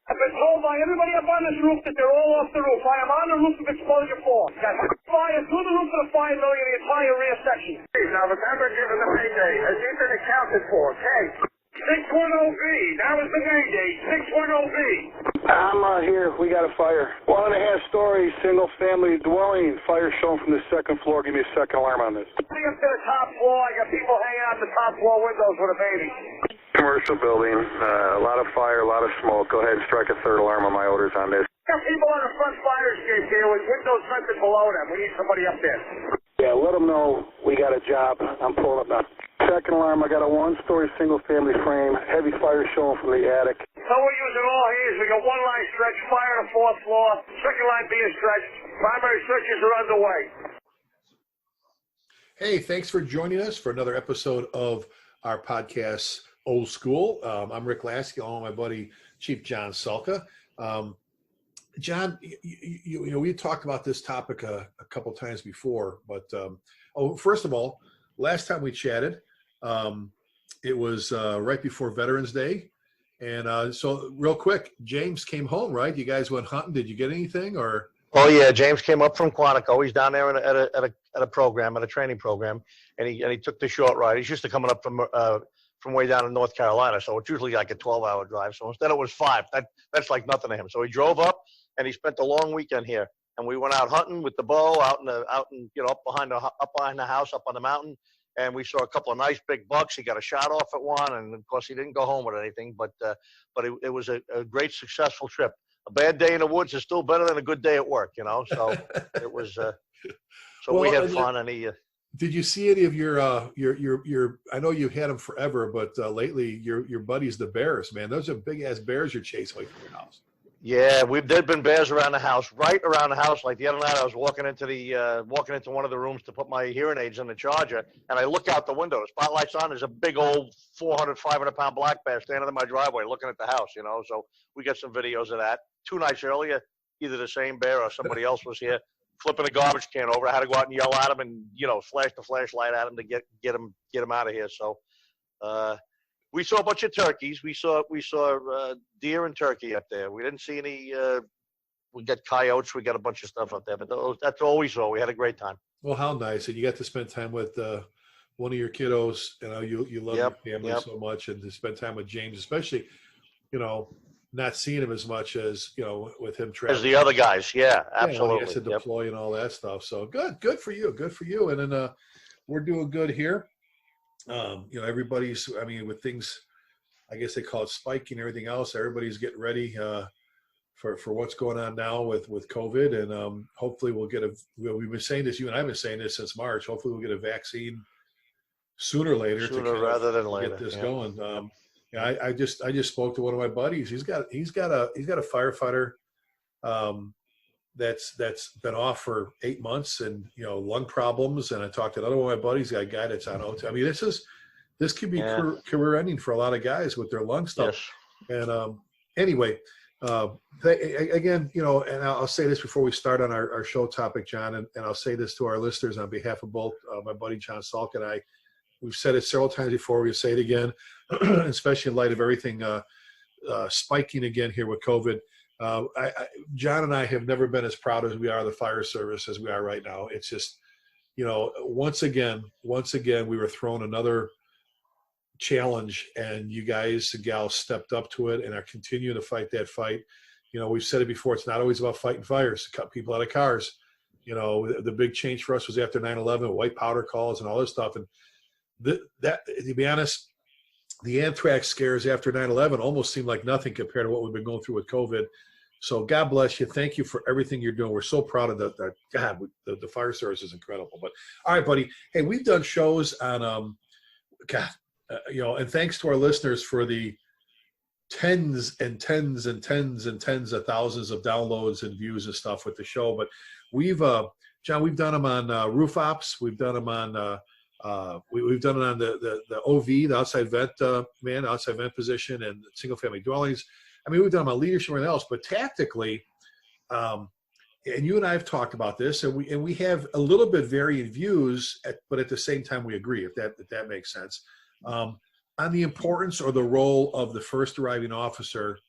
I've been told by everybody up on this roof that they're all off the roof. I am on the roof of exposure 4. Got fire through the roof of the fire building in the entire rear section. Now remember, given the payday, has he been accounted for? Okay. 610B. That was the Mayday. 610B. I'm here. We got a fire. 1.5-story, single-family dwelling. Fire shown from the second floor. Give me a second alarm on this. Coming up to the top floor. I got people hanging out the top floor windows with a baby. Commercial building. A lot of fire, a lot of smoke. Go ahead and strike a third alarm on my orders on this. Got people on the front fire escape here with windows vented below them. We need somebody up there. Yeah, let them know we got a job. I'm pulling up now. Second alarm, I got a 1-story single-family frame. Heavy fire showing from the attic. So we're using all hands. We got one line stretch, fire on the 4th floor, second line being stretched. Primary searches are underway. Hey, thanks for joining us for another episode of our podcast, Old School. I'm Rick Lasky, along with my buddy, Chief John Salka. John, you know, we talked about this topic a couple times before, but first of all, last time we chatted, it was right before Veterans Day, and so real quick, James came home, right? You guys went hunting. Did you get anything, or? Oh yeah, James came up from Quantico. He's down there at a program, at a training program, and he took the short ride. He's used to coming up from way down in North Carolina, so it's usually like a 12-hour drive. So instead it was 5. That's like nothing to him. So he drove up, and he spent a long weekend here. And we went out hunting with the bow, out in you know, up behind the house, up on the mountain. And we saw a couple of nice big bucks. He got a shot off at one, and of course he didn't go home with anything. But it was a great, successful trip. A bad day in the woods is still better than a good day at work, you know. So it was. So well, we had fun, and he. Did you see any of your? I know you've had them forever, but lately your buddies, the bears, man, those are big ass bears you're chasing away from your house. Yeah, there've been bears around the house, right around the house. Like the other night, I was walking into one of the rooms to put my hearing aids in the charger, and I look out the window. The spotlight's on. There's a big old 500-pound black bear standing in my driveway, looking at the house. You know, so we got some videos of that. 2 nights earlier, either the same bear or somebody else was here, flipping a garbage can over. I had to go out and yell at him, and flash the flashlight at him to get him out of here. So. We saw a bunch of turkeys. We saw deer and turkey up there. We didn't see any. We got coyotes. We got a bunch of stuff up there. But that's all we saw. We had a great time. Well, how nice! And you got to spend time with one of your kiddos. You know, you love your family so much, and to spend time with James, especially, not seeing him as much as with him traveling. As the other guys, yeah, absolutely. He has to deploy and all that stuff. So good for you. Good for you. And then we're doing good here. Everybody's, with things, I guess they call it spiking and everything else, everybody's getting ready for what's going on now with COVID. And hopefully we'll get we've been saying this, you and I have been saying this since March, hopefully we'll get a vaccine sooner or later rather than later. Get this going. I just spoke to one of my buddies. He's got a firefighter that's been off for 8 months, and lung problems. And I talked to another one of my buddies, a guy that's on OT. This could be career ending for a lot of guys with their lung stuff. Yes. And anyway, again, and I'll say this before we start on our show topic, John, and I'll say this to our listeners on behalf of both my buddy John Salk and I. We've said it several times before. We'll say it again, especially in light of everything spiking again here with COVID. John and I have never been as proud as we are of the fire service as we are right now. It's just, once again, we were thrown another challenge, and you guys and gals stepped up to it and are continuing to fight that fight. We've said it before. It's not always about fighting fires to cut people out of cars. The big change for us was after 9/11, white powder calls and all this stuff. And that, to be honest, the anthrax scares after 9/11 almost seem like nothing compared to what we've been going through with COVID. So God bless you. Thank you for everything you're doing. We're so proud of the fire service is incredible. But all right, buddy. Hey, we've done shows on, and thanks to our listeners for the tens and tens and tens and tens of thousands of downloads and views and stuff with the show. But we've, John, we've done them on roof ops. We've done them on, we've done it on the OV, the outside vent position, and single family dwellings. We've done them on leadership and everything else, but tactically, and you and I have talked about this, and we have a little bit varying views, but at the same time we agree, if that makes sense, on the importance or the role of the first arriving officer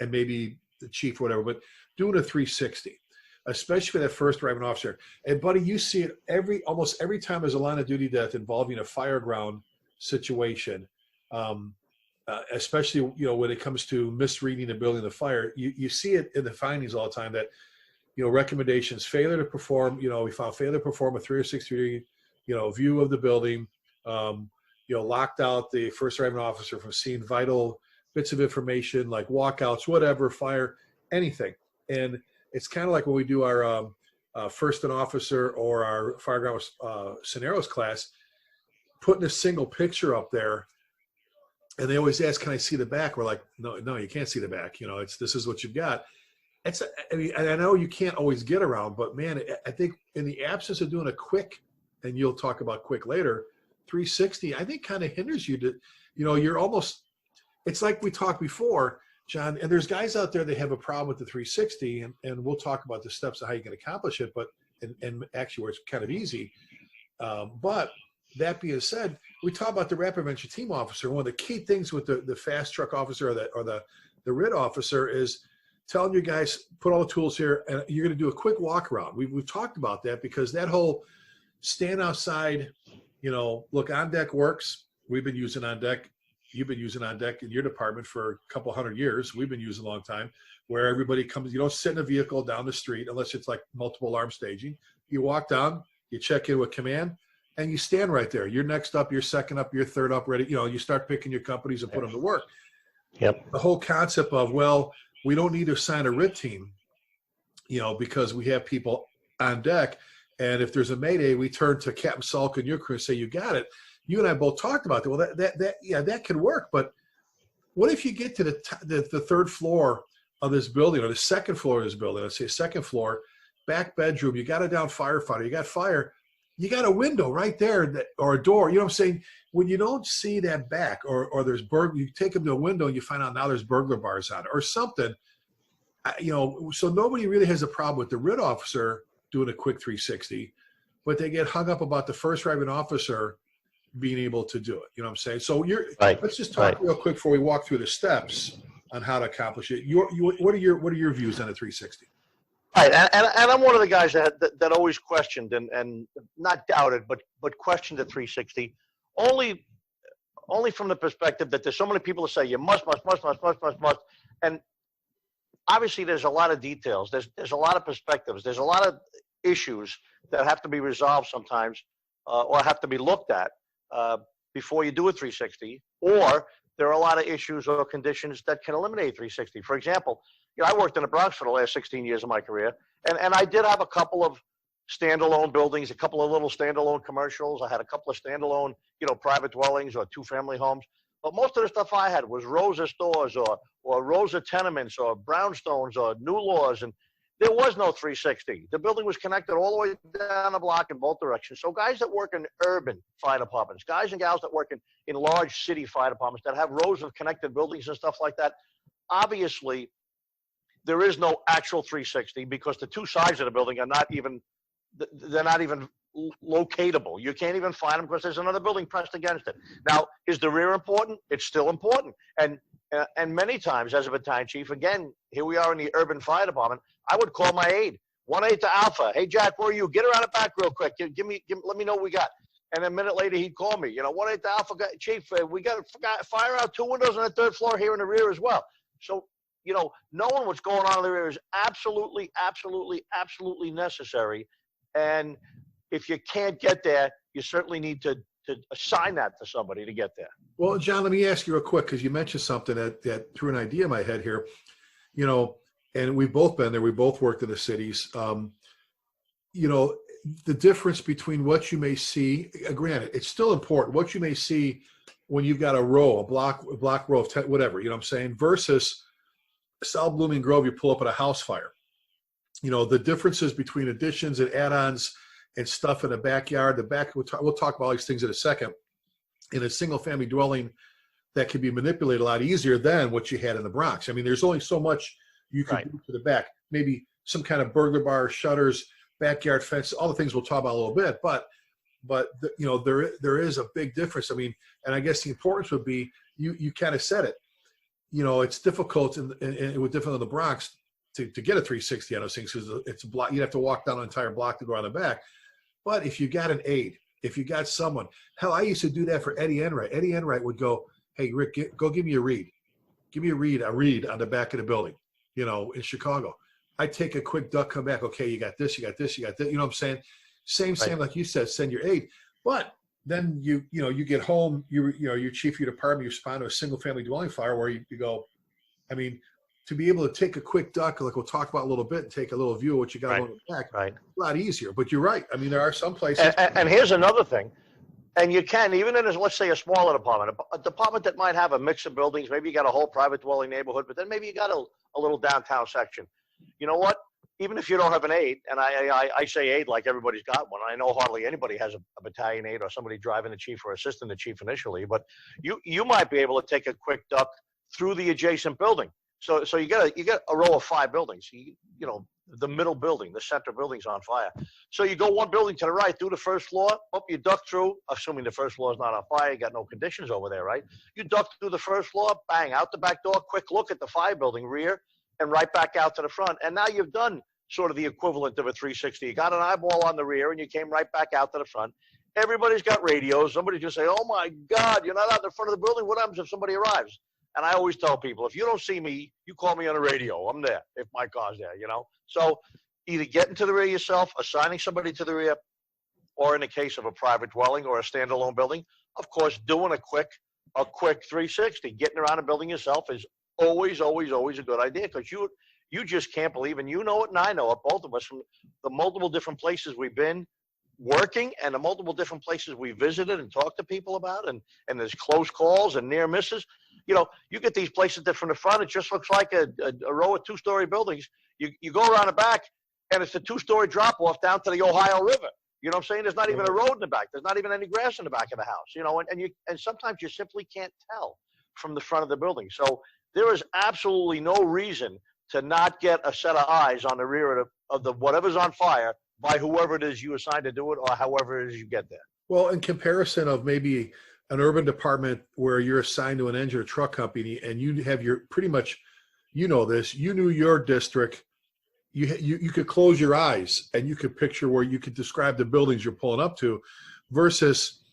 and maybe the chief or whatever, but doing a 360, especially for that first arriving officer. And buddy, you see it almost every time there's a line of duty death involving a fire ground situation, especially, when it comes to misreading and building the fire, you see it in the findings all the time that, recommendations, failure to perform, we found failure to perform a 360 view of the building, locked out the first arriving officer from seeing vital bits of information like walkouts, whatever, fire, anything. And it's kind of like when we do our first an officer or our fire ground scenarios class, putting a single picture up there. And they always ask, can I see the back? We're like, no, you can't see the back. This is what you've got. And I know you can't always get around, but man, I think in the absence of doing a quick, and you'll talk about quick later, 360, I think kind of hinders you to, you're almost, it's like we talked before, John, and there's guys out there that have a problem with the 360, and we'll talk about the steps of how you can accomplish it, but, and actually where it's kind of easy. But that being said, we talk about the rapid prevention team officer. One of the key things with the fast truck officer or the RIT officer is telling you guys, put all the tools here, and you're going to do a quick walk around. We've talked about that because that whole stand outside, look, on deck works. We've been using on deck. You've been using on deck in your department for a couple hundred years. We've been using a long time, where everybody comes, you don't sit in a vehicle down the street unless it's like multiple alarm staging. You walk down, you check in with command, and you stand right there. You're next up, you're second up, you're third up, ready. You start picking your companies and put them to work. Yep. The whole concept of, well, we don't need to assign a RIT team, because we have people on deck. And if there's a mayday, we turn to Captain Salka and your crew and say, you got it. You and I both talked about that. Well, that could work. But what if you get to the third floor of this building, or the second floor of this building, let's say second floor, back bedroom, you got a down firefighter, you got fire, you got a window right there or a door. You know what I'm saying? When you don't see that back, or there's you take them to a window and you find out now there's burglar bars on it or something, so nobody really has a problem with the RIT officer doing a quick 360, but they get hung up about the first arriving officer being able to do it. You know what I'm saying? So let's just talk real quick before we walk through the steps on how to accomplish it. What are your views on a 360? Right, and I'm one of the guys that always questioned and not doubted, but questioned the 360, only from the perspective that there's so many people that say you must, and obviously there's a lot of details, there's a lot of perspectives, there's a lot of issues that have to be resolved sometimes, or have to be looked at before you do a 360, or there are a lot of issues or conditions that can eliminate 360. For example, I worked in the Bronx for the last 16 years of my career, and I did have a couple of standalone buildings, a couple of little standalone commercials. I had a couple of standalone, private dwellings or two-family homes. But most of the stuff I had was rows of stores or rows of tenements or brownstones or new laws, and there was no 360. The building was connected all the way down the block in both directions. So guys that work in urban fire departments, guys and gals that work in large city fire departments that have rows of connected buildings and stuff like that, obviously there is no actual 360 because the two sides of the building are not even locatable. You can't even find them because there's another building pressed against it. Now, is the rear important? It's still important. And many times as a battalion chief, again, here we are in the urban fire department, I would call my aide, 1-8 to Alpha. Hey, Jack, where are you? Get around the back real quick. Let me know what we got. And a minute later, he'd call me, 1-8 to Alpha, Chief, we got fire out 2 windows on the 3rd floor here in the rear as well. So, knowing what's going on in the rear is absolutely, absolutely, absolutely necessary. And if you can't get there, you certainly need to assign that to somebody to get there. Well, John, let me ask you real quick, because you mentioned something that threw an idea in my head here, and we've both been there. We both worked in the cities. The difference between what you may see, granted, it's still important, what you may see when you've got a block row of whatever, you know what I'm saying, versus South Blooming Grove, you pull up at a house fire. The differences between additions and add-ons and stuff in the backyard, we'll talk about all these things in a second, in a single-family dwelling that can be manipulated a lot easier than what you had in the Bronx. I mean, there's only so much you can do to the back. Maybe some kind of burglar bar, shutters, backyard fence, all the things we'll talk about a little bit. But there is a big difference. I mean, and I guess the importance would be, you kind of said it. it's difficult with different in the Bronx to get a 360 on those things because it's a block. You'd have to walk down an entire block to go around the back. But if you got an aide, if you got someone, hell, I used to do that for Eddie Enright. Eddie Enright would go, hey, Rick, go give me a read. Give me a read on the back of the building, in Chicago. I'd take a quick duck, come back. Okay, you got this, you got this, you got that. You know what I'm saying? Same, like you said, send your aide. But then you get home, your chief of your department, you respond to a single family dwelling fire where you go, I mean, to be able to take a quick duck, like we'll talk about a little bit, and take a little view of what you got on the back, a lot easier. But you're right. I mean, there are some places. And here's another thing. And you can, even in, let's say, a smaller department, a department that might have a mix of buildings, maybe you got a whole private dwelling neighborhood, but then maybe you got a little downtown section. You know what? Even if you don't have an aide, and I say aide like everybody's got one. I know hardly anybody has a battalion aide or somebody driving the chief or assisting the chief initially, but you might be able to take a quick duck through the adjacent building. So you got a row of 5 buildings. The middle building, the center building's on fire. So you go one building to the right through the first floor, up you duck through, assuming the first floor is not on fire, you got no conditions over there, right? You duck through the first floor, bang, out the back door, quick look at the fire building rear, and right back out to the front. And now you've done sort of the equivalent of a 360. You got an eyeball on the rear, and you came right back out to the front. Everybody's got radios. Somebody just say, oh my God, you're not out in the front of the building. What happens if somebody arrives? And I always tell people, if you don't see me, you call me on the radio. I'm there if my car's there, So either getting to the rear yourself, assigning somebody to the rear, or in the case of a private dwelling or a standalone building, of course, doing a quick 360. Getting around a building yourself is always, always, always a good idea because you just can't believe, and you know it and I know it, both of us, from the multiple different places we've been working and the multiple different places we visited and talked to people about, and there's close calls and near misses. You get these places that from the front, it just looks like a row of 2-story buildings. You go around the back, and it's a 2-story drop-off down to the Ohio River. You know what I'm saying? There's not even a road in the back. There's not even any grass in the back of the house. And sometimes you simply can't tell from the front of the building. So there is absolutely no reason to not get a set of eyes on the rear of the whatever's on fire by whoever it is you assign to do it or however it is you get there. Well, in comparison of maybe an urban department where you're assigned to an engine or truck company and you have your pretty much, you knew your district, you could close your eyes and you could picture where you could describe the buildings you're pulling up to versus,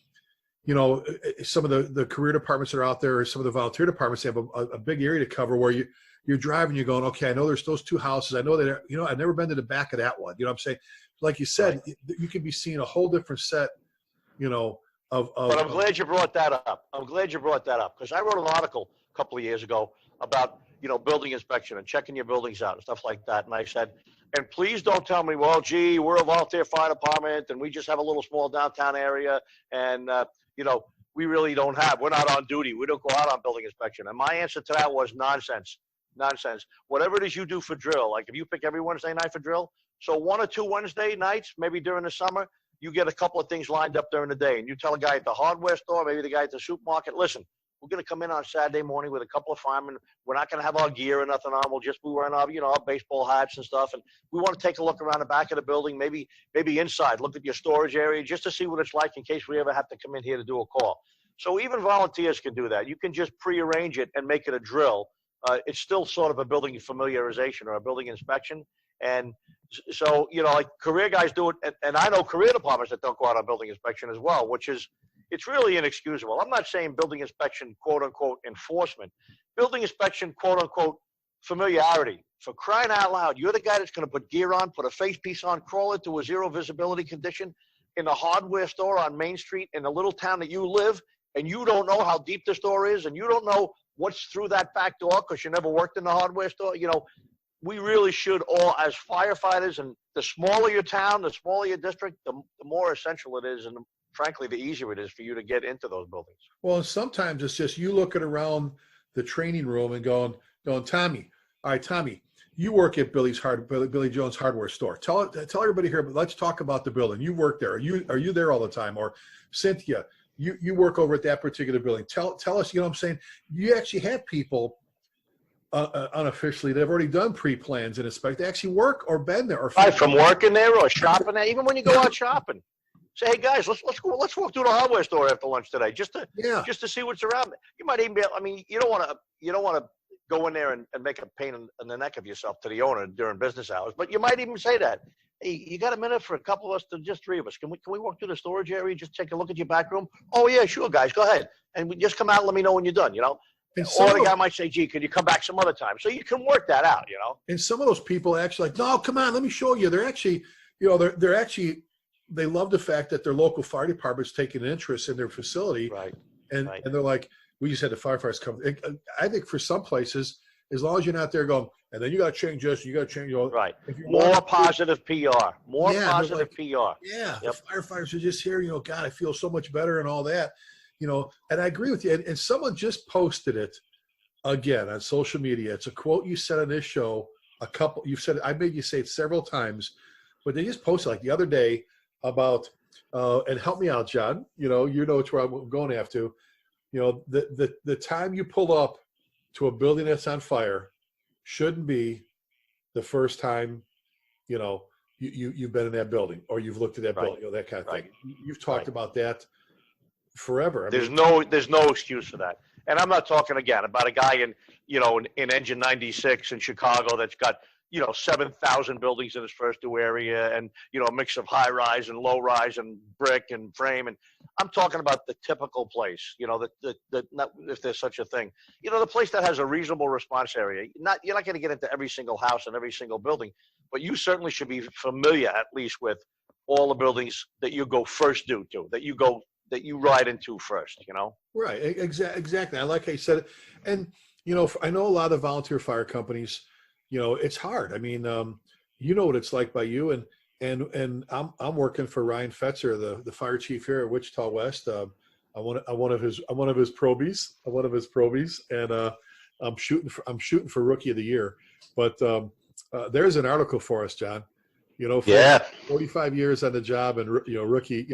some of the career departments that are out there or some of the volunteer departments have a big area to cover where you're driving, you're going, okay, I know there's those 2 houses. I know that, I've never been to the back of that one. You know what I'm saying? Like you said, you could be seeing a whole different set, but I'm glad you brought that up. Because I wrote an article a couple of years ago about, building inspection and checking your buildings out and stuff like that. And I said, and please don't tell me, well, gee, we're a volunteer fire department and we just have a little small downtown area. And, we really we're not on duty. We don't go out on building inspection. And my answer to that was nonsense. Whatever it is you do for drill, like if you pick every Wednesday night for drill, so 1 or 2 Wednesday nights, maybe during the summer, you get a couple of things lined up during the day. And you tell a guy at the hardware store, maybe the guy at the supermarket, listen, we're going to come in on Saturday morning with a couple of firemen. We're not going to have our gear or nothing on. We'll just be wearing our baseball hats and stuff. And we want to take a look around the back of the building, maybe inside, look at your storage area just to see what it's like in case we ever have to come in here to do a call. So even volunteers can do that. You can just prearrange it and make it a drill. It's still sort of a building familiarization or a building inspection. And so, like career guys do it. And I know career departments that don't go out on building inspection as well, which is, it's really inexcusable. I'm not saying building inspection, quote unquote, enforcement. Building inspection, quote unquote, familiarity. For crying out loud, you're the guy that's going to put gear on, put a face piece on, crawl into a 0 visibility condition in a hardware store on Main Street in the little town that you live, and you don't know how deep the store is, and you don't know what's through that back door because you never worked in the hardware store. We really should all, as firefighters, and the smaller your town, the smaller your district, the more essential it is, and frankly, the easier it is for you to get into those buildings. Well, sometimes it's just you looking around the training room and going, Tommy, all right, Tommy, you work at Billy Jones hardware store. Tell everybody here, but let's talk about the building. You work there. Are you there all the time? Or Cynthia, you work over at that particular building. Tell us, you know what I'm saying? You actually have people unofficially that have already done pre-plans and inspect. They actually work or been there. Or from working there or shopping there, even when you go out shopping. Say, hey guys, let's walk through the hardware store after lunch today, just to see what's around. You might even be. I mean, you don't want to go in there and make a pain in the neck of yourself to the owner during business hours. But you might even say that, hey, you got a minute for a couple of us to just 3 of us? Can we walk through the storage area, just take a look at your back room? Oh yeah, sure, guys, go ahead. And we just come out and let me know when you're done, you know? Or the guy might say, gee, can you come back some other time? So you can work that out, you know? And some of those people actually like, no, come on, let me show you. They're actually, you know, they're actually, they love the fact that their local fire department's taking an interest in their facility. Right. And they're like, we just had the firefighters come. I think for some places, as long as you're not there going, and then you got to change this, you got to change. You know, right. More positive PR. More positive like, PR. Yeah. Yep. The firefighters are just here. You know, God, I feel so much better and all that. You know, and I agree with you. And someone just posted it again on social media. It's a quote you said on this show. You've said it. I made you say it several times, but they just posted like the other day about. And help me out, John. You know it's where I'm going to have to. You know, the time you pull up to a building that's on fire shouldn't be the first time, you know, you've been in that building or you've looked at that building, you know, that kind of thing. You've talked about that forever. There's no excuse for that. And I'm not talking again about a guy in Engine 96 in Chicago that's got, 7,000 buildings in his first due area and, a mix of high rise and low rise and brick and frame. And I'm talking about the typical place, not if there's such a thing, the place that has a reasonable response area. You're not going to get into every single house and every single building, but you certainly should be familiar at least with all the buildings that you go first due to, that you ride into first, Right. Exactly. I like how you said it. And, I know a lot of volunteer fire companies, it's hard. I mean, you know what it's like by you and I'm working for Ryan Fetzer, the fire chief here at Wichita West. I'm one of his probies, and I'm shooting for Rookie of the Year. But there's an article for us, John. 45 years on the job and rookie.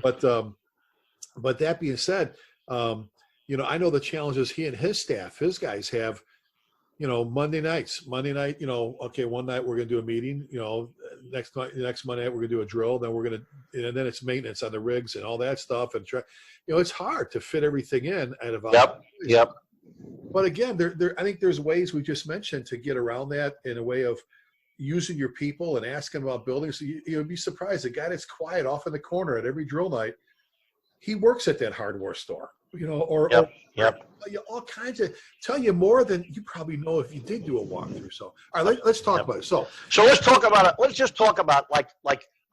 But that being said, I know the challenges he and his staff, his guys have. Monday night, okay, one night we're going to do a meeting, next Monday night we're going to do a drill, and then it's maintenance on the rigs and all that stuff. And it's hard to fit everything in at a Yep. But again, I think there's ways we just mentioned to get around that in a way of using your people and asking about buildings. You'd be surprised. The guy that's quiet off in the corner at every drill night, he works at that hardware store. Or all kinds of tell you more than you probably know if you did do a walkthrough. So, all right, let's talk about it. So let's talk about it. Let's just talk about like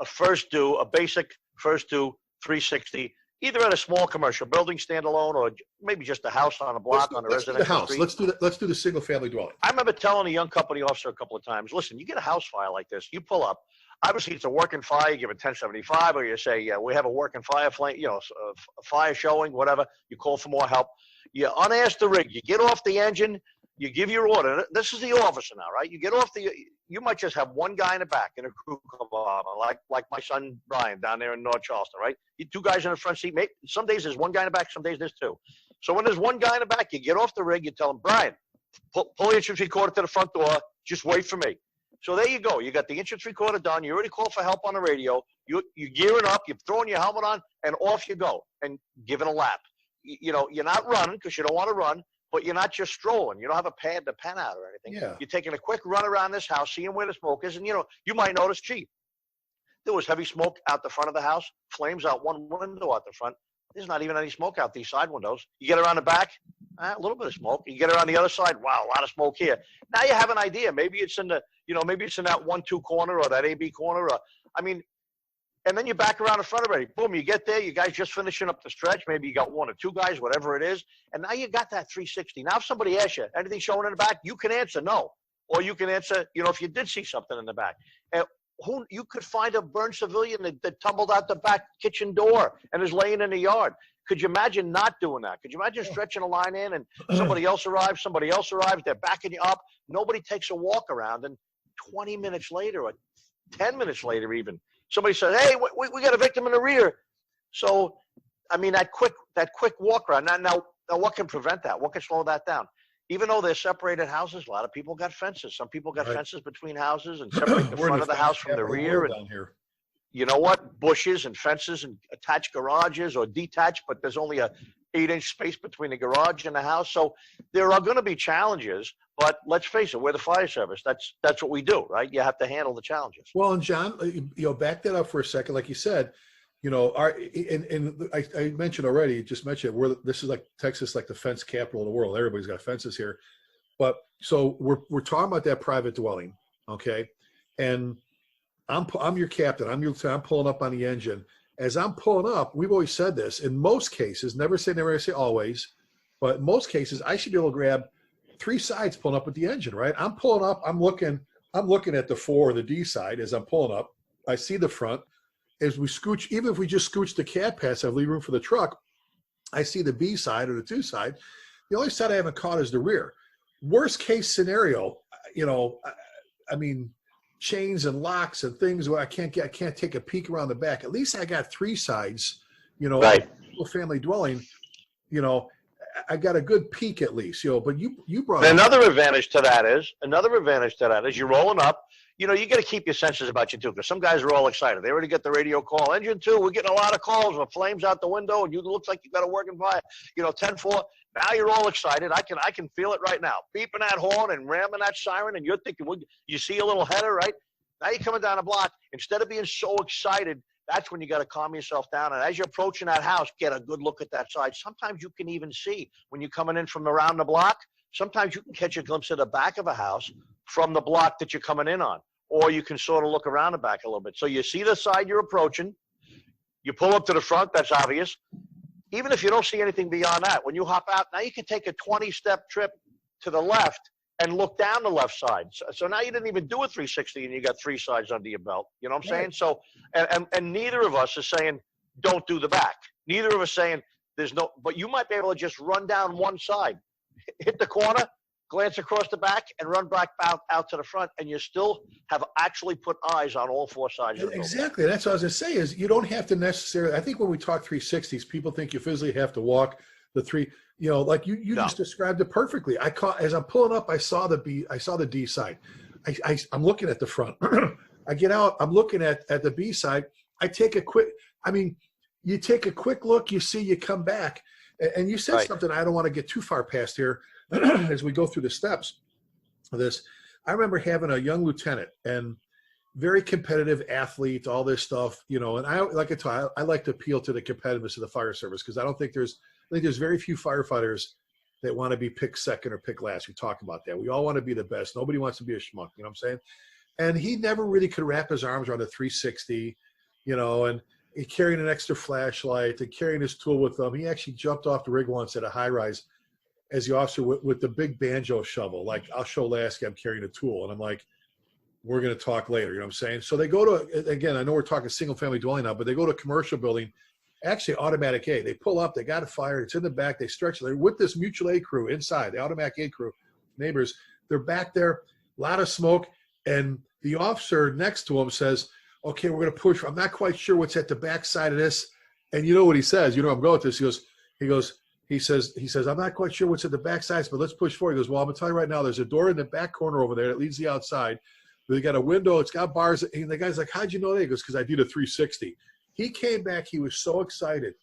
a basic first due 360, either at a small commercial building standalone or maybe just a house on a block on a residential street. Let's do the single family dwelling. I remember telling a young company officer a couple of times, listen, you get a house fire like this, you pull up. Obviously, it's a working fire. You give it 1075, or you say, we have a working fire flame, a fire showing, whatever. You call for more help. You unask the rig. You get off the engine. You give your order. This is the officer now, right? You get off you might just have one guy in the back in a crew compartment, like my son Brian down there in North Charleston, right? You 2 guys in the front seat. Some days there's one guy in the back. Some days there's 2. So when there's one guy in the back, you get off the rig. You tell him, Brian, pull the inch and 3/4 to the front door. Just wait for me. So there you go. You got the inch and 3/4 done. You already called for help on the radio. You're gearing up. You're throwing your helmet on, and off you go and giving a lap. You're not running because you don't want to run, but you're not just strolling. You don't have a pad to pen out or anything. Yeah. You're taking a quick run around this house, seeing where the smoke is, and you might notice, gee, there was heavy smoke out the front of the house, flames out one window out the front. There's not even any smoke out these side windows. You get around the back, a little bit of smoke. You get around the other side, wow, a lot of smoke here. Now you have an idea. Maybe it's in that 1-2 corner or that AB corner. And then you back around the front already. Boom, you get there. You guys just finishing up the stretch. Maybe you got 1 or 2 guys, whatever it is. And now you got that 360. Now if somebody asks you, anything showing in the back, you can answer no. Or you can answer, if you did see something in the back. And you could find a burned civilian that tumbled out the back kitchen door and is laying in the yard. Could you imagine not doing that? Could you imagine stretching a line in and somebody else arrives, they're backing you up, nobody takes a walk around, and 20 minutes later or 10 minutes later even, somebody says, hey, we got a victim in the rear. So, that quick walk around. Now what can prevent that? What can slow that down? Even though they're separated houses, a lot of people got fences. Some people got fences between houses and separate the front of the house from the rear. Down here. You know what? Bushes and fences and attached garages or detached, but there's only a 8-inch space between the garage and the house. So there are going to be challenges, but let's face it, we're the fire service. That's what we do, right? You have to handle the challenges. Well, and John, back that up for a second. Like you said, I mentioned already, just mentioned, this is like Texas, like the fence capital of the world. Everybody's got fences here. But so we're talking about that private dwelling, okay? And I'm your captain. I'm pulling up on the engine. As I'm pulling up, we've always said this. In most cases, never say always, but in most cases, I should be able to grab 3 sides pulling up with the engine, right? I'm pulling up. I'm looking at the 4 or the D side as I'm pulling up. I see the front. As we scooch, even if we just scooch the cab pass, I leave room for the truck. I see the B side or the 2 side. The only side I haven't caught is the rear. Worst case scenario, I mean, chains and locks and things where I can't take a peek around the back. At least I got 3 sides, right. Single family dwelling, I got a good peek at least, but you brought another advantage to that is you're rolling up. You got to keep your senses about you too, because some guys are all excited. They already get the radio call. Engine 2, we're getting a lot of calls with flames out the window, and you looks like you got a working fire. 10-4. Now you're all excited. I can feel it right now. Beeping that horn and ramming that siren, and you're thinking, you see a little header, right? Now you're coming down the block. Instead of being so excited, that's when you got to calm yourself down. And as you're approaching that house, get a good look at that side. Sometimes you can even see when you're coming in from around the block. Sometimes you can catch a glimpse of the back of a house from the block that you're coming in on. Or you can sort of look around the back a little bit. So you see the side you're approaching. You pull up to the front. That's obvious. Even if you don't see anything beyond that, when you hop out, now you can take a 20-step trip to the left and look down the left side. So now you didn't even do a 360 and you got 3 sides under your belt. You know what I'm saying? So, and neither of us is saying, don't do the back. Neither of us saying but you might be able to just run down one side, hit the corner, glance across the back, and run back out to the front, and you still have actually put eyes on all 4 sides of the building. Exactly. That's what I was going to say is you don't have to necessarily – I think when we talk 360s, people think you physically have to walk the 3 – like you just described it perfectly. As I'm pulling up, I saw the D side. I'm looking at the front. I get out. I'm looking at the B side. I take a quick – you take a quick look. You see, you come back. And you said something I don't want to get too far past here as we go through the steps of this. I remember having a young lieutenant and very competitive athlete, all this stuff, and I like to appeal to the competitiveness of the fire service because I think there's very few firefighters that want to be picked second or picked last. We talk about that. We all want to be the best. Nobody wants to be a schmuck, you know what I'm saying? And he never really could wrap his arms around a 360, and he carried an extra flashlight and carrying his tool with him. He actually jumped off the rig once at a high rise as the officer with the big banjo shovel. Like, I'll show Lasky I'm carrying a tool. And I'm like, we're going to talk later. You know what I'm saying? So they go to, again, I know we're talking single family dwelling now, but they go to a commercial building, actually automatic aid. They pull up, they got a fire. It's in the back. They stretch. They're with this mutual aid crew inside, the automatic aid crew, neighbors. They're back there, a lot of smoke. And the officer next to him says, okay, we're going to push. I'm not quite sure what's at the back side of this. And you know what he says? I'm going with this. He says, I'm not quite sure what's at the back sides, but let's push forward. He goes, well, I'm going to tell you right now, there's a door in the back corner over there that leads to the outside. They got a window. It's got bars. And the guy's like, how'd you know that? He goes, because I did a 360. He came back. He was so excited.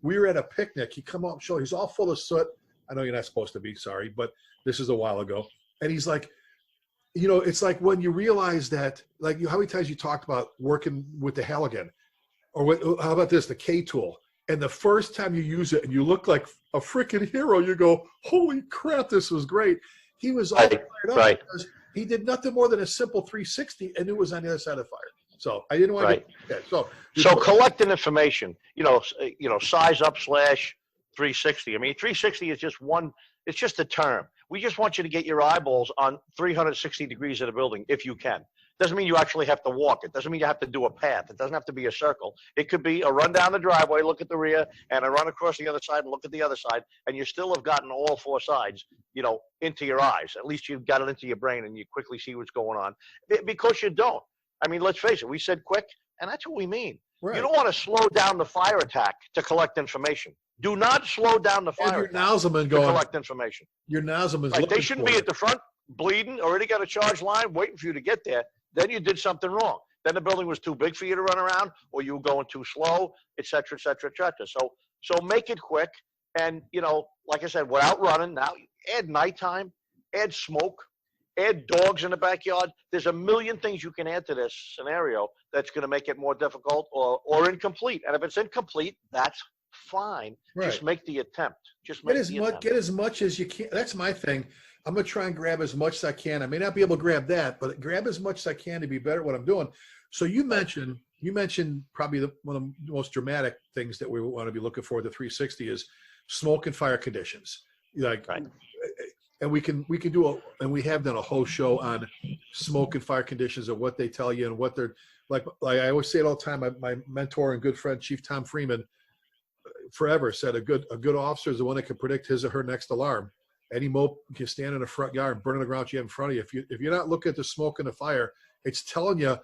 We were at a picnic. He come out and show. He's all full of soot. I know you're not supposed to be, sorry, but this is a while ago. And he's like, it's like when you realize that, like, how many times you talked about working with the Halligan, or how about this, the K tool, and the first time you use it and you look like a freaking hero, you go, holy crap, this was great. He was all fired up because he did nothing more than a simple 360 and it was on the other side of the fire. So I didn't want to get that. So collecting information, size up / 360. I mean, 360 is just one, it's just a term. We just want you to get your eyeballs on 360 degrees of the building if you can. Doesn't mean you actually have to walk it. Doesn't mean you have to do a path. It doesn't have to be a circle. It could be a run down the driveway, look at the rear, and a run across the other side and look at the other side, and you still have gotten all 4 sides, into your eyes. At least you've got it into your brain and you quickly see what's going on. Because you don't. I mean, let's face it. We said quick, and that's what we mean. Right. You don't want to slow down the fire attack to collect information. Do not slow down the fire attack to collect information. Your nozzleman's like, they shouldn't be at the front bleeding, already got a charge line waiting for you to get there. Then you did something wrong. Then the building was too big for you to run around, or you were going too slow, et cetera, et cetera, et cetera. So make it quick And, you know, like I said, without running, now add nighttime, add smoke, add dogs in the backyard. There's a million things you can add to this scenario that's going to make it more difficult or incomplete. And if it's incomplete, that's fine. Right. Just make the attempt. Just make the attempt. Get as much as you can. That's my thing. I'm going to try and grab as much as I can. I may not be able to grab that, but grab as much as I can to be better at what I'm doing. So you mentioned probably one of the most dramatic things that we want to be looking for the 360 is smoke and fire conditions. Like, right. And we can do and we have done a whole show on smoke and fire conditions and what they tell you and what they're like I always say it all the time. My mentor and good friend, Chief Tom Freeman, forever said a good officer is the one that can predict his or her next alarm. Any mope can stand in the front yard, burning the ground you have in front of you. If you're not looking at the smoke and the fire, it's telling you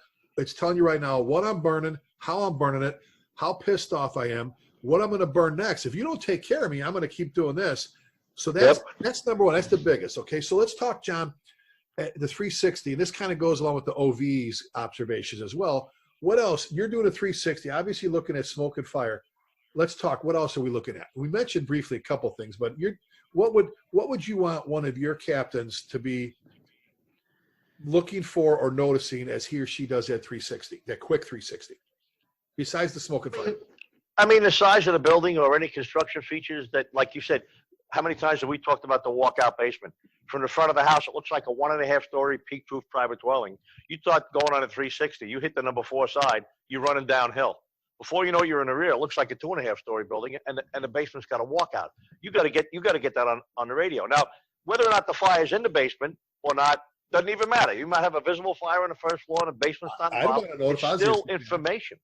right now what I'm burning, how I'm burning it, how pissed off I am, what I'm going to burn next. If you don't take care of me, I'm going to keep doing this. So that's number one. That's the biggest. Okay, so let's talk, John, the 360. And this kind of goes along with the OV's observations as well. What else? You're doing a 360, obviously looking at smoke and fire. Let's talk. What else are we looking at? We mentioned briefly a couple things, but what would you want one of your captains to be looking for or noticing as he or she does that 360, that quick 360, besides the smoke and fire? I mean, the size of the building or any construction features that, like you said, how many times have we talked about the walkout basement? From the front of the house, it looks like a 1.5-story peak-proof private dwelling. You thought going on a 360, you hit the number 4 side, you're running downhill. Before you know it, you're in the rear. It looks like a 2.5-story building, and the basement's got a walkout. You got to get that on the radio. Now, whether or not the fire's in the basement or not doesn't even matter. You might have a visible fire on the first floor, and the basement's not involved. It's still information,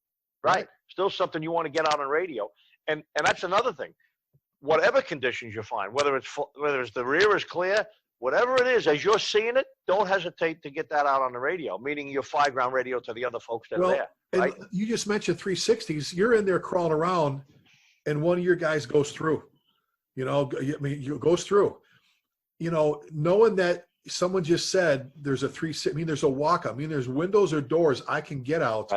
right? Still something you want to get out on radio, and that's another thing. Whatever conditions you find, whether it's the rear is clear, whatever it is, as you're seeing it, don't hesitate to get that out on the radio, meaning your 5-ground radio to the other folks that are there. Right? And you just mentioned 360s. You're in there crawling around, and one of your guys goes through. You know, goes through. You know, knowing that someone just said there's a 360. I mean, there's a walkout. I mean, there's windows or doors I can get out.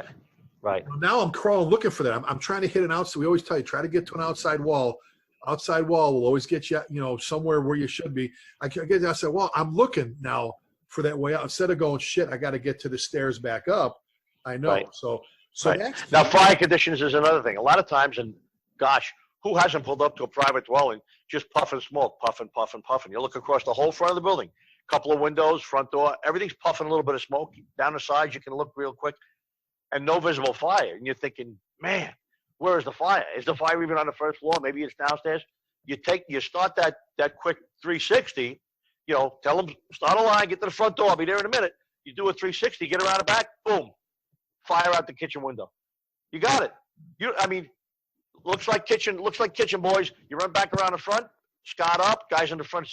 Right. Now I'm crawling looking for that. I'm trying to hit an outside. We always tell you, try to get to an outside wall. Outside wall will always get you, somewhere where you should be. I get the outside wall. I'm looking now for that way out. Instead of going, shit, I got to get to the stairs back up. I know. Right. So that's now fire conditions is another thing. A lot of times, and gosh, who hasn't pulled up to a private dwelling just puffing smoke, puffing? You look across the whole front of the building, couple of windows, front door, everything's puffing a little bit of smoke. Down the sides, you can look real quick, and no visible fire. And you're thinking, man, where is the fire? Is the fire even on the first floor? Maybe it's downstairs. You start that quick 360, tell them, start a line, get to the front door, I'll be there in a minute. You do a 360, get around the back, boom, fire out the kitchen window. You got it. Looks like kitchen boys. You run back around the front, Scott up, guys in the front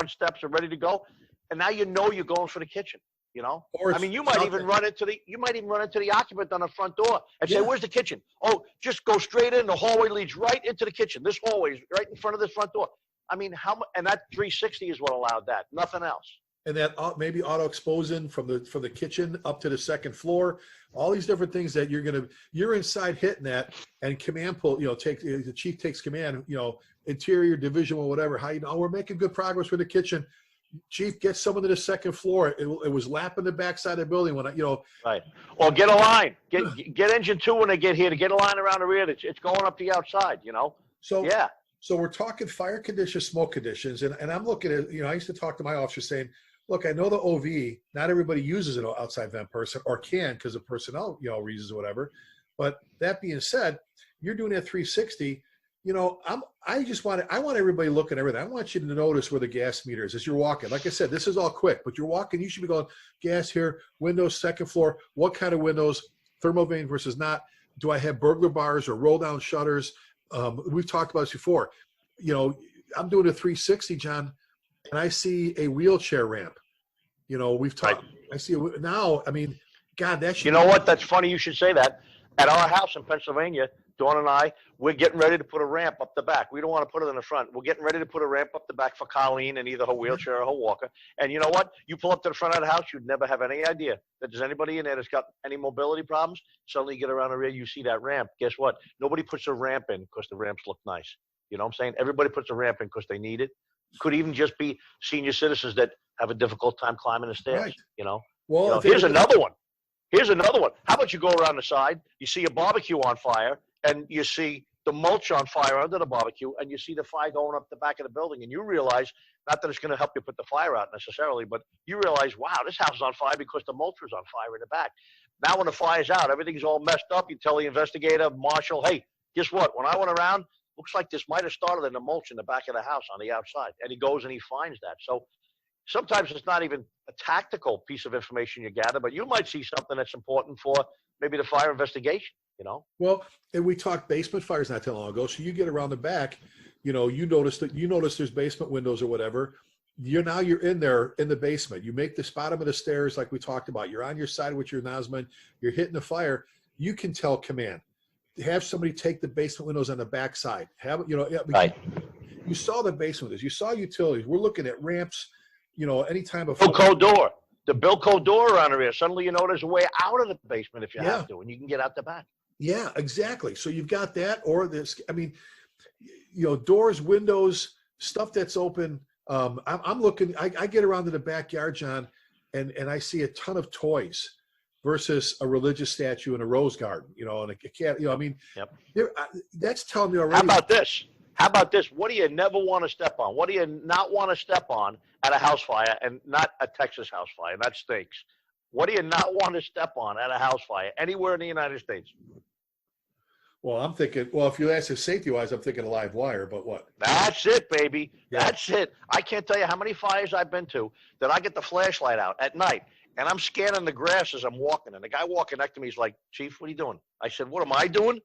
steps are ready to go. And now you're going for the kitchen. You might even run into the occupant on the front door and say, "Where's the kitchen?" "Oh, just go straight in. The hallway leads right into the kitchen. This hallway is right in front of this front door." I mean, and that 360 is what allowed that. Nothing else. And that maybe auto exposing from the kitchen up to the second floor. All these different things that you're inside hitting that, and command pull. The chief takes command. Interior division or whatever. We're making good progress with the kitchen. Chief, get someone to the second floor. It was lapping the backside of the building when Right. Or get a line. Get engine 2 when they get here to get a line around the rear. It's going up the outside. So yeah. So we're talking fire conditions, smoke conditions, and I'm looking at I used to talk to my officer saying, look, I know the OV. Not everybody uses an outside vent person or can because of personnel reasons or whatever. But that being said, you're doing that 360. I want everybody looking at everything. I want you to notice where the gas meter is as you're walking. Like I said, this is all quick, but you're walking, you should be going gas here, windows, second floor. What kind of windows, thermovane versus not? Do I have burglar bars or roll down shutters? We've talked about this before. I'm doing a 360, John, and I see a wheelchair ramp. We've talked, I see now, God, that should what? That's funny you should say that. At our house in Pennsylvania, Dawn and I, we're getting ready to put a ramp up the back. We don't want to put it in the front. We're getting ready to put a ramp up the back for Colleen and either her wheelchair or her walker. And you know what? You pull up to the front of the house, you'd never have any idea that there's anybody in there that's got any mobility problems. Suddenly you get around the rear, you see that ramp. Guess what? Nobody puts a ramp in because the ramps look nice. You know what I'm saying? Everybody puts a ramp in because they need it. Could even just be senior citizens that have a difficult time climbing the stairs. Right. You know. Well, Here's another one. Here's another one. How about you go around the side? You see a barbecue on fire, and you see the mulch on fire under the barbecue, and you see the fire going up the back of the building, and you realize, not that it's going to help you put the fire out necessarily, but you realize, wow, this house is on fire because the mulch was on fire in the back. Now when the fire's out, everything's all messed up. You tell the investigator, marshal, hey, guess what? When I went around, looks like this might have started in the mulch in the back of the house on the outside. And he goes and he finds that. So sometimes it's not even a tactical piece of information you gather, but you might see something that's important for maybe the fire investigation, you know? Well, and we talked basement fires not too long ago. So you get around the back, you notice there's basement windows or whatever. You're in there in the basement. You make this bottom of the stairs like we talked about. You're on your side with your nosman. You're hitting the fire. You can tell command. Have somebody take the basement windows on the back side. Right. You saw the basement windows. You saw utilities. We're looking at ramps. Any time of Bilco door. The Bilco door around here. Suddenly you know there's a way out of the basement if you have to, and you can get out the back. Yeah, exactly. So you've got that, or this. I mean, doors, windows, stuff that's open. I'm looking. I get around to the backyard, John, and I see a ton of toys versus a religious statue in a rose garden. And a cat. I mean, yep. That's telling me already. How about this? What do you never want to step on? What do you not want to step on at a house fire, and not a Texas house fire? That stinks. What do you not want to step on at a house fire anywhere in the United States? Well, I'm thinking, if you ask us safety-wise, I'm thinking a live wire, but what? That's it, baby. Yeah. That's it. I can't tell you how many fires I've been to that I get the flashlight out at night, and I'm scanning the grass as I'm walking, and the guy walking next to me is like, Chief, what are you doing? I said, what am I doing?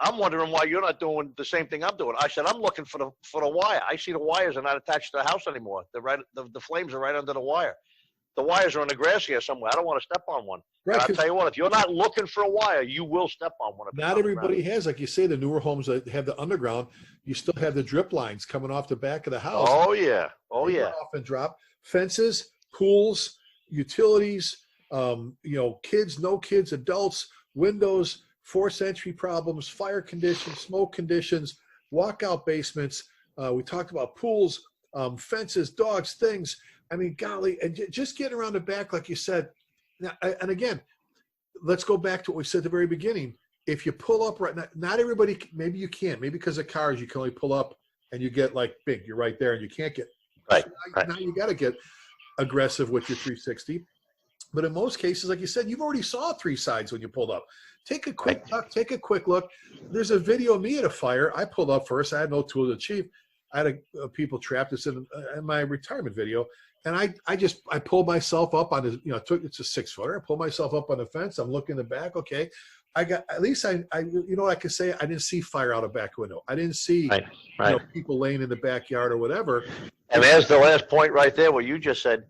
I'm wondering why you're not doing the same thing I'm doing. I said, I'm looking for the wire. I see the wires are not attached to the house anymore. The flames are right under the wire. The wires are in the grass here somewhere. I don't want to step on one. Right, I'll tell you what, if you're not looking for a wire, you will step on one. Not everybody has, like you say, the newer homes that have the underground, you still have the drip lines coming off the back of the house. Oh, yeah. Oh, yeah. Off and drop. Fences, pools, utilities, kids, no kids, adults, windows, forced entry problems, fire conditions, smoke conditions, walkout basements. We talked about pools, fences, dogs, things. I mean, golly, and just getting around the back, like you said. Now, and again, let's go back to what we said at the very beginning. If you pull up right now, not everybody, maybe you can't. Maybe because of cars, you can only pull up and you get like big. You're right there and you can't get. Right. So now you got to get aggressive with your 360. But in most cases, like you said, you've already saw three sides when you pulled up. Take a quick look. There's a video of me at a fire. I pulled up first. I had no tool to achieve. I had a people trapped. It's in my retirement video. And I pulled myself up on the, it's a 6-footer. I pulled myself up on the fence. I'm looking in the back. Okay. I got, at least I what I can say, I didn't see fire out a back window. I didn't see people laying in the backyard or whatever. And there's the last point right there where you just said,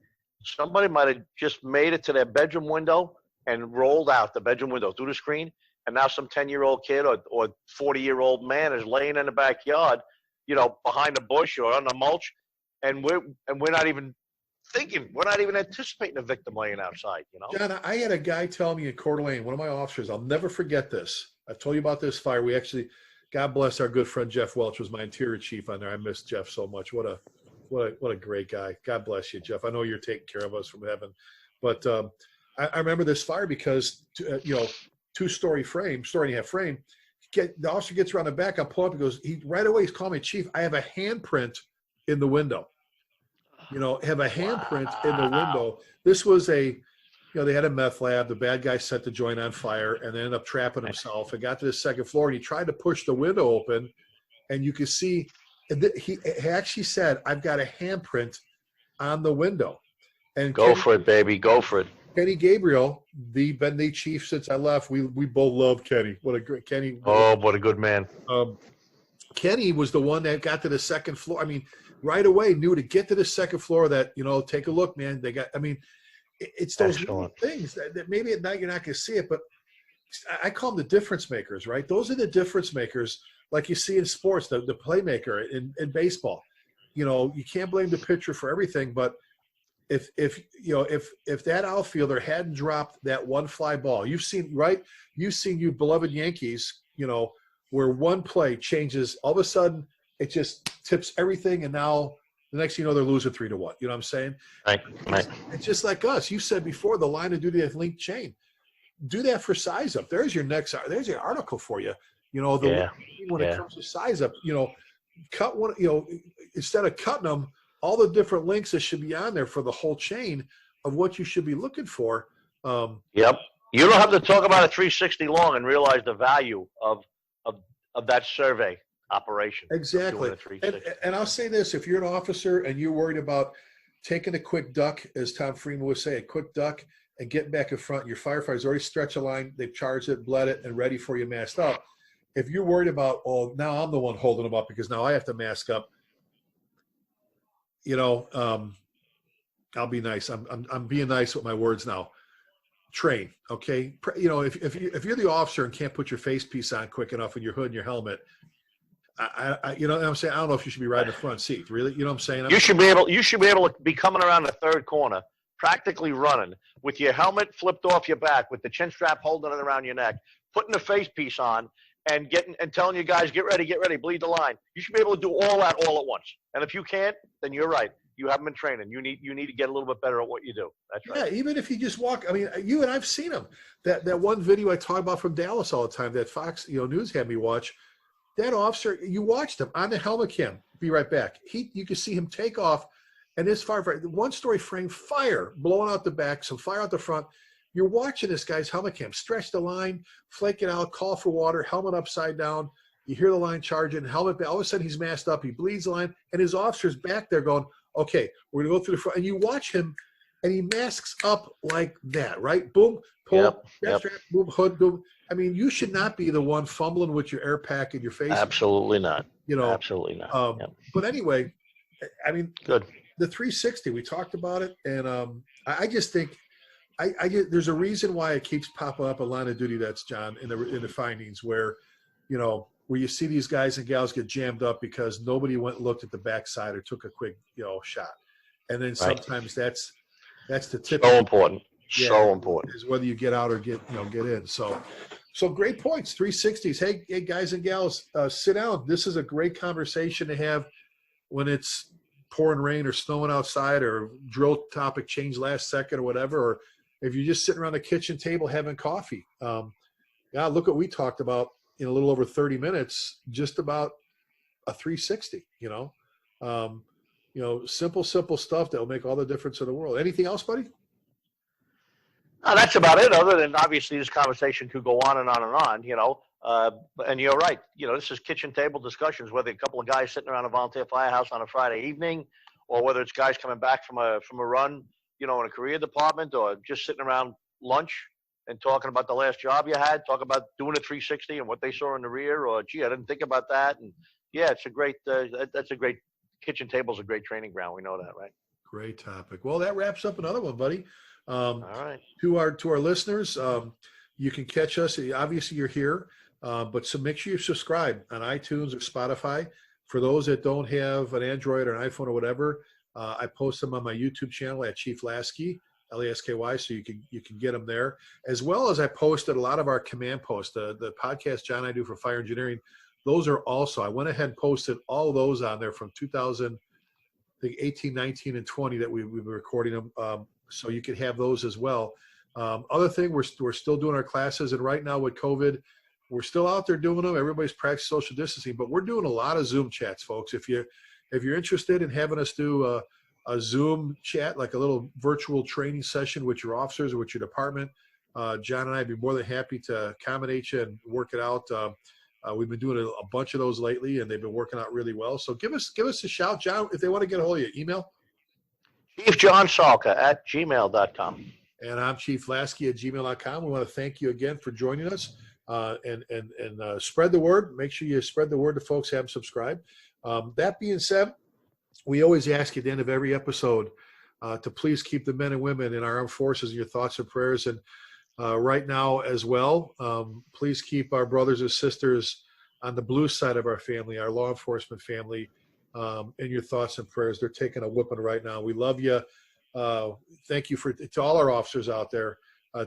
somebody might have just made it to their bedroom window and rolled out the bedroom window through the screen. And now some 10-year-old kid or 40-year-old man is laying in the backyard, behind a bush or on the mulch. And we're not even thinking, we're not even anticipating a victim laying outside, John, I had a guy tell me in Coeur d'Alene, one of my officers, I'll never forget this. I've told you about this fire. We actually, God bless our good friend Jeff Welch, was my interior chief on there. I miss Jeff so much. What a great guy. God bless you, Jeff. I know you're taking care of us from heaven. But I remember this fire because, 2-story frame, story and a half frame. The officer gets around the back. I pull up. He goes, right away, he's calling me, Chief, I have a handprint in the window. Have a handprint in the window. This was they had a meth lab. The bad guy set the joint on fire and ended up trapping himself. And got to the second floor and he tried to push the window open, and you could see he actually said, "I've got a handprint on the window." And go for it, baby. Go for it. Kenny Gabriel, been the chief since I left. We both love Kenny. What a great Kenny. Oh, what a good man. Kenny was the one that got to the second floor. I mean, right away knew to get to the second floor that, take a look, man. It's those little things that maybe at night you're not going to see it, but I call them the difference makers, right? Those are the difference makers, like you see in sports, the playmaker in baseball. You can't blame the pitcher for everything, but if that outfielder hadn't dropped that one fly ball, you've seen you beloved Yankees, where one play changes, all of a sudden it just tips everything. And now the next thing you know, they're losing 3-1. You know what I'm saying? Right. It's just like us. You said before, the line of duty linked chain. Do that for size up. There's your article for you. You know, when it comes to size up, you know, cut one, you know, instead of cutting them, all the different links that should be on there for the whole chain of what you should be looking for. Yep. You don't have to talk about a 360 long and realize the value of that survey operation. Exactly. And I'll say this, if you're an officer and you're worried about taking a quick duck, as Tom Freeman would say, a quick duck, and getting back in front, your firefighters already stretched a line, they've charged it, bled it, and ready for you masked up. If you're worried about, oh, now I'm the one holding them up because now I have to mask up, you know, I'll be nice. I'm being nice with my words now. Train, okay? You know, if you're the officer and can't put your face piece on quick enough and your hood and your helmet, I you know what I'm saying? I don't know if you should be riding the front seat, really. You know what I'm saying? You should be able to be coming around the third corner, practically running with your helmet flipped off your back, with the chin strap holding it around your neck, putting the face piece on, and telling you guys, get ready, bleed the line. You should be able to do all that all at once. And if you can't, then you're right. You haven't been training. You need to get a little bit better at what you do. That's right. Yeah, even if you just walk. I mean, you and I've seen them. That one video I talk about from Dallas all the time that Fox News had me watch. That officer, you watched him on the helmet cam. Be right back. You can see him take off, and this firefighter, one-story frame, fire blowing out the back, some fire out the front. You're watching this guy's helmet cam stretch the line, flake it out, call for water, helmet upside down. You hear the line charging, helmet back. All of a sudden, he's masked up. He bleeds the line, and his officer's back there going, okay, we're going to go through the front. And you watch him, and he masks up like that, right? Boom, pull, strap, boom, hood, boom. I mean, you should not be the one fumbling with your air pack in your face. Absolutely not. You know, absolutely not. But anyway, I mean, good. The 360, we talked about it, and I just think there's a reason why it keeps popping up a line of duty. That's John in the findings where, you know, where you see these guys and gals get jammed up because nobody went and looked at the backside or took a quick, you know, shot, and then sometimes that's the tip. So important. Yeah, so important is whether you get out or get in. So great points. 360s. Hey guys and gals, sit down. This is a great conversation to have when it's pouring rain or snowing outside, or drill topic change last second or whatever, or if you're just sitting around the kitchen table having coffee. Look what we talked about in a little over 30 minutes, just about a 360. You know, simple stuff that will make all the difference in the world. Anything else, buddy? No, that's about it. Other than obviously this conversation could go on and on and on, you know. And you're right. You know, this is kitchen table discussions. Whether a couple of guys sitting around a volunteer firehouse on a Friday evening, or whether it's guys coming back from a run, you know, in a career department, or just sitting around lunch and talking about the last job you had, talk about doing a 360 and what they saw in the rear, or gee, I didn't think about that. And yeah, it's a great. That's a great kitchen table's a great training ground. We know that, right? Great topic. Well, that wraps up another one, buddy. All right. To our listeners, you can catch us. Obviously, you're here, but so make sure you subscribe on iTunes or Spotify. For those that don't have an Android or an iPhone or whatever, I post them on my YouTube channel at Chief Lasky, Lasky. So you can get them there, as well as I posted a lot of our command posts. The podcast John and I do for fire engineering. Those are also, I went ahead and posted all those on there from 2018, 19, and 20 that we've been recording them. So you can have those as well. Other thing, we're still doing our classes, and right now with COVID, we're still out there doing them. Everybody's practicing social distancing, but we're doing a lot of Zoom chats, folks. If you're interested in having us do a Zoom chat, like a little virtual training session with your officers or with your department, John and I would be more than happy to accommodate you and work it out. We've been doing a bunch of those lately, and they've been working out really well. So give us a shout, John, if they want to get a hold of you. Email? ChiefJohnSalka@gmail.com. And I'm Chief Lasky at gmail.com. We want to thank you again for joining us, and spread the word. Make sure you spread the word to folks who haven't subscribed. That being said, we always ask you at the end of every episode to please keep the men and women in our armed forces in your thoughts and prayers. And right now as well, please keep our brothers and sisters on the blue side of our family, our law enforcement family, in your thoughts and prayers. They're taking a whipping right now. We love you. Thank you to all our officers out there.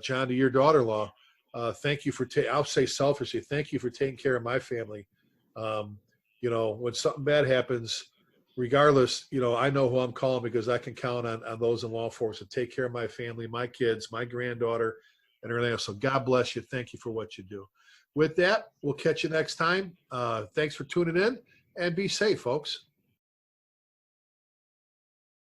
John, to your daughter-in-law, thank you for I'll say selfishly, thank you for taking care of my family. you know, when something bad happens, regardless, you know, I know who I'm calling because I can count on those in law enforcement to take care of my family, my kids, my granddaughter, and everything else. So God bless you. Thank you for what you do. With that, we'll catch you next time. Thanks for tuning in, and be safe, folks.